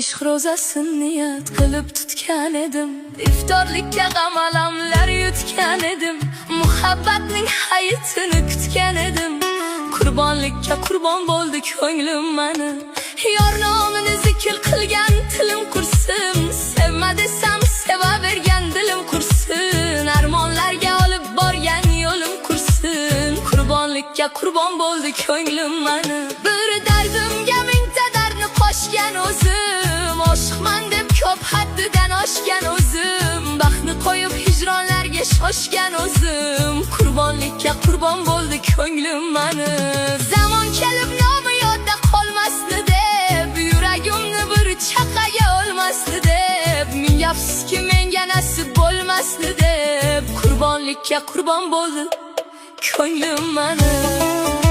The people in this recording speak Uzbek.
ishq ro'zasin niyat qilib tutgan edim, iftorlikka g'amalamlar yutgan edim, muhabbatning hayitini kutgan edim. Qurbonlikka qurbon bo'ldi ko'nglim mani, yor nomini zikr qilgan tilim qursin. Sevma desam sevavergan dilim qursin, armonlarga olib borgan yo'lim qursin. Qurbonlikka qurbon bo'ldi ko'nglim mani, bir dardimga mingta dardni qo'shgan o'zim, oshiqman deb ko'p haddidan oshgan o'zim, baxtni qo'yib hijronlarga shoshgan o'zim. Qurbonlikka qurbon bo'ldi ko'nglim mani, zamon kelib nomi yodda qolmasdi deb, yuragimni bir chaqaga olmasdi deb, ming afsuski menga nasib bo'lmasdi deb. Qurbonlikka qurbon bo'ldi ko'nglim mani.